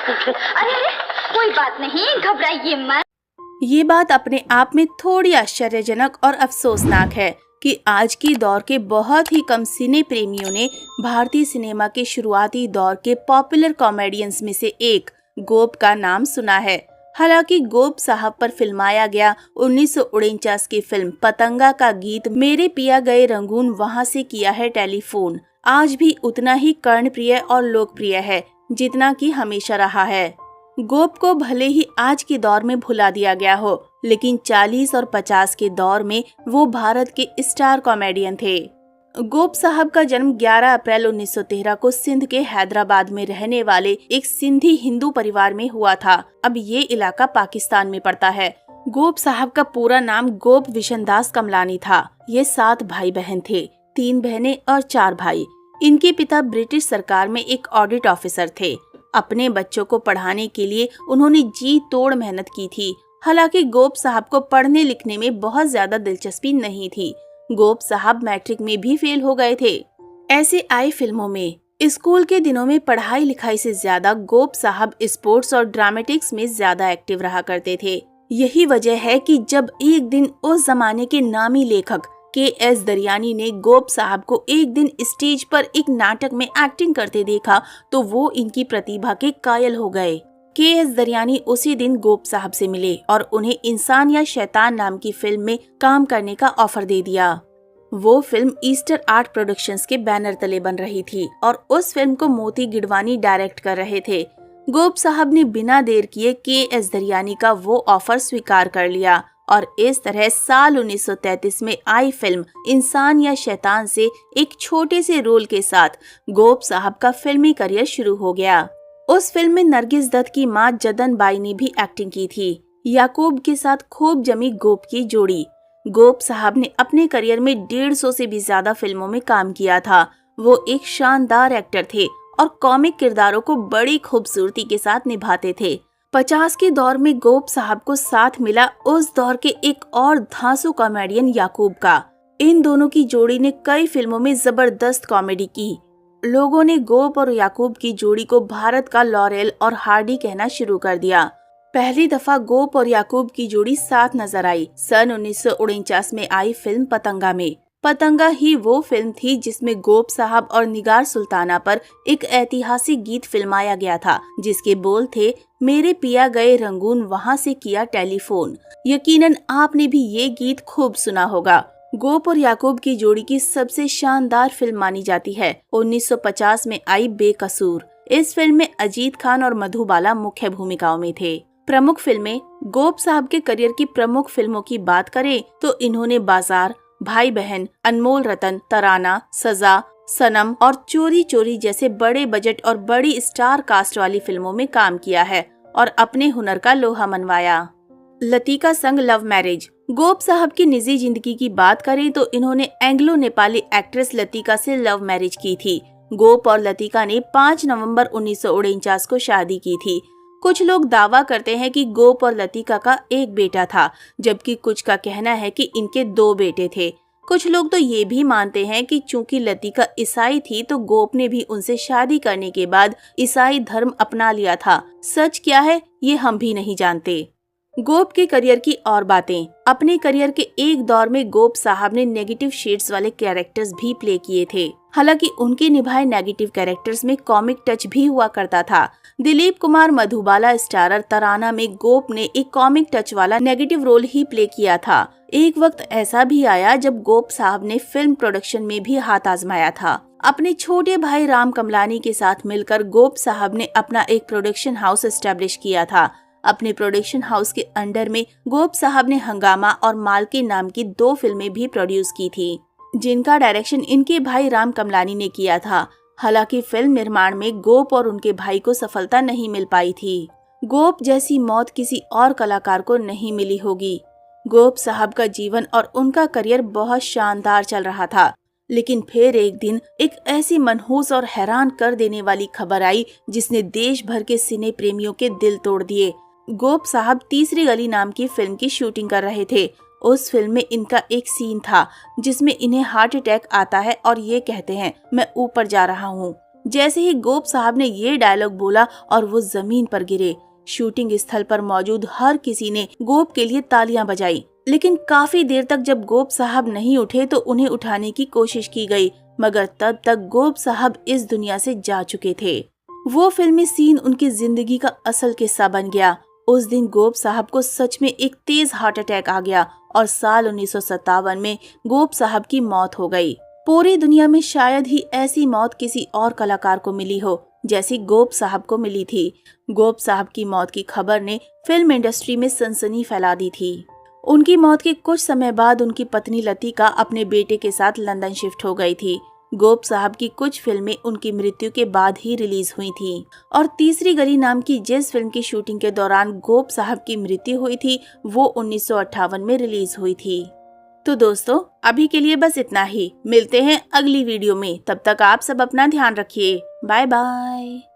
अरे अरे, कोई बात नहीं, घबराइए मत। ये बात अपने आप में थोड़ी आश्चर्यजनक और अफसोसनाक है कि आज की दौर के बहुत ही कम सिने प्रेमियों ने भारतीय सिनेमा के शुरुआती दौर के पॉपुलर कॉमेडियंस में से एक गोप का नाम सुना है। हालांकि गोप साहब पर फिल्माया गया 1949 की फिल्म पतंगा का गीत मेरे पिया गए रंगून वहाँ से किया है टेलीफोन आज भी उतना ही कर्णप्रिय और लोकप्रिय है जितना कि हमेशा रहा है। गोप को भले ही आज के दौर में भुला दिया गया हो, लेकिन 40 और 50 के दौर में वो भारत के स्टार कॉमेडियन थे। गोप साहब का जन्म 11 अप्रैल 1913 को सिंध के हैदराबाद में रहने वाले एक सिंधी हिंदू परिवार में हुआ था। अब ये इलाका पाकिस्तान में पड़ता है। गोप साहब का पूरा नाम गोप विशनदास कमलानी था। ये 7 भाई बहन थे, 3 बहनें और 4 भाई। इनके पिता ब्रिटिश सरकार में एक ऑडिट ऑफिसर थे। अपने बच्चों को पढ़ाने के लिए उन्होंने जी तोड़ मेहनत की थी। हालांकि गोप साहब को पढ़ने लिखने में बहुत ज्यादा दिलचस्पी नहीं थी। गोप साहब मैट्रिक में भी फेल हो गए थे। ऐसे आई फिल्मों में स्कूल के दिनों में पढ़ाई लिखाई से ज्यादा गोप साहब स्पोर्ट्स और ड्रामेटिक्स में ज्यादा एक्टिव रहा करते थे। यही वजह है कि जब एक दिन उस जमाने के नामी लेखक के.एस. दरियानी ने गोप साहब को एक दिन स्टेज पर एक नाटक में एक्टिंग करते देखा तो वो इनकी प्रतिभा के कायल हो गए। के.एस. दरियानी उसी दिन गोप साहब से मिले और उन्हें इंसान या शैतान नाम की फिल्म में काम करने का ऑफर दे दिया। वो फिल्म ईस्टर आर्ट प्रोडक्शंस के बैनर तले बन रही थी और उस फिल्म को मोती गिडवानी डायरेक्ट कर रहे थे। गोप साहब ने बिना देर किए के.एस. दरियानी का वो ऑफर स्वीकार कर लिया और इस तरह साल 1933 में आई फिल्म इंसान या शैतान से एक छोटे से रोल के साथ गोप साहब का फिल्मी करियर शुरू हो गया। उस फिल्म में नरगिस दत्त की मां जदन बाई ने भी एक्टिंग की थी। याकूब के साथ खूब जमी गोप की जोड़ी। गोप साहब ने अपने करियर में 150 से भी ज्यादा फिल्मों में काम किया था। वो एक शानदार एक्टर थे और कॉमिक किरदारों को बड़ी खूबसूरती के साथ निभाते थे। 50 के दौर में गोप साहब को साथ मिला उस दौर के एक और धांसू कॉमेडियन याकूब का। इन दोनों की जोड़ी ने कई फिल्मों में जबरदस्त कॉमेडी की। लोगों ने गोप और याकूब की जोड़ी को भारत का लॉरेल और हार्डी कहना शुरू कर दिया। पहली दफा गोप और याकूब की जोड़ी साथ नजर आई सन 1949 में आई फिल्म पतंगा में। पतंगा ही वो फिल्म थी जिसमें गोप साहब और निगार सुल्ताना पर एक ऐतिहासिक गीत फिल्माया गया था जिसके बोल थे मेरे पिया गए रंगून वहाँ से किया टेलीफोन। यकीनन आपने भी ये गीत खूब सुना होगा। गोप और याकूब की जोड़ी की सबसे शानदार फिल्म मानी जाती है 1950 में आई बेकसूर। इस फिल्म में अजीत खान और मधुबाला मुख्य भूमिकाओं में थे। प्रमुख फिल्में गोप साहब के करियर की प्रमुख फिल्मों की बात करें तो इन्होंने बाजार, भाई बहन, अनमोल रतन, तराना, सजा, सनम और चोरी चोरी जैसे बड़े बजट और बड़ी स्टार कास्ट वाली फिल्मों में काम किया है और अपने हुनर का लोहा मनवाया। लतिका संग लव मैरिज। गोप साहब की निजी जिंदगी की बात करें तो इन्होंने एंग्लो नेपाली एक्ट्रेस लतिका से लव मैरिज की थी। गोप और लतिका ने 5 नवंबर 1949 को शादी की थी। कुछ लोग दावा करते हैं कि गोप और लतिका का एक बेटा था, जबकि कुछ का कहना है कि इनके 2 बेटे थे। कुछ लोग तो ये भी मानते हैं कि चूंकि लतिका ईसाई थी तो गोप ने भी उनसे शादी करने के बाद ईसाई धर्म अपना लिया था। सच क्या है ये हम भी नहीं जानते। गोप के करियर की और बातें। अपने करियर के एक दौर में गोप साहब ने नेगेटिव शेड्स वाले कैरेक्टर्स भी प्ले किए थे। हालांकि उनके निभाए नेगेटिव कैरेक्टर्स में कॉमिक टच भी हुआ करता था। दिलीप कुमार मधुबाला स्टारर तराना में गोप ने एक कॉमिक टच वाला नेगेटिव रोल ही प्ले किया था। एक वक्त ऐसा भी आया जब गोप साहब ने फिल्म प्रोडक्शन में भी हाथ आजमाया था। अपने छोटे भाई राम कमलानी के साथ मिलकर गोप साहब ने अपना एक प्रोडक्शन हाउस एस्टेब्लिश किया था। अपने प्रोडक्शन हाउस के अंडर में गोप साहब ने हंगामा और मालकी नाम की 2 फिल्में भी प्रोड्यूस की थी, जिनका डायरेक्शन इनके भाई राम कमलानी ने किया था। हालांकि फिल्म निर्माण में गोप और उनके भाई को सफलता नहीं मिल पाई थी। गोप जैसी मौत किसी और कलाकार को नहीं मिली होगी। गोप साहब का जीवन और उनका करियर बहुत शानदार चल रहा था, लेकिन फिर एक दिन एक ऐसी मनहूस और हैरान कर देने वाली खबर आई जिसने देश भर के सिने प्रेमियों के दिल तोड़ दिए। गोप साहब तीसरी गली नाम की फिल्म की शूटिंग कर रहे थे। उस फिल्म में इनका एक सीन था जिसमें इन्हें हार्ट अटैक आता है और ये कहते हैं मैं ऊपर जा रहा हूँ। जैसे ही गोप साहब ने ये डायलॉग बोला और वो जमीन पर गिरे, शूटिंग स्थल पर मौजूद हर किसी ने गोप के लिए तालियां बजाई। लेकिन काफी देर तक जब गोप साहब नहीं उठे तो उन्हें उठाने की कोशिश की गई, मगर तब तक गोप साहब इस दुनिया से जा चुके थे। वो फिल्मी सीन उनकी जिंदगी का असल किस्सा बन गया। उस दिन गोप साहब को सच में एक तेज हार्ट अटैक आ गया और साल 1957 में गोप साहब की मौत हो गई। पूरी दुनिया में शायद ही ऐसी मौत किसी और कलाकार को मिली हो जैसी गोप साहब को मिली थी। गोप साहब की मौत की खबर ने फिल्म इंडस्ट्री में सनसनी फैला दी थी। उनकी मौत के कुछ समय बाद उनकी पत्नी लतिका अपने बेटे के साथ लंदन शिफ्ट हो गई थी। गोप साहब की कुछ फिल्में उनकी मृत्यु के बाद ही रिलीज हुई थी और तीसरी गली नाम की जिस फिल्म की शूटिंग के दौरान गोप साहब की मृत्यु हुई थी वो 1958 में रिलीज हुई थी। तो दोस्तों, अभी के लिए बस इतना ही। मिलते हैं अगली वीडियो में। तब तक आप सब अपना ध्यान रखिए। Bye bye.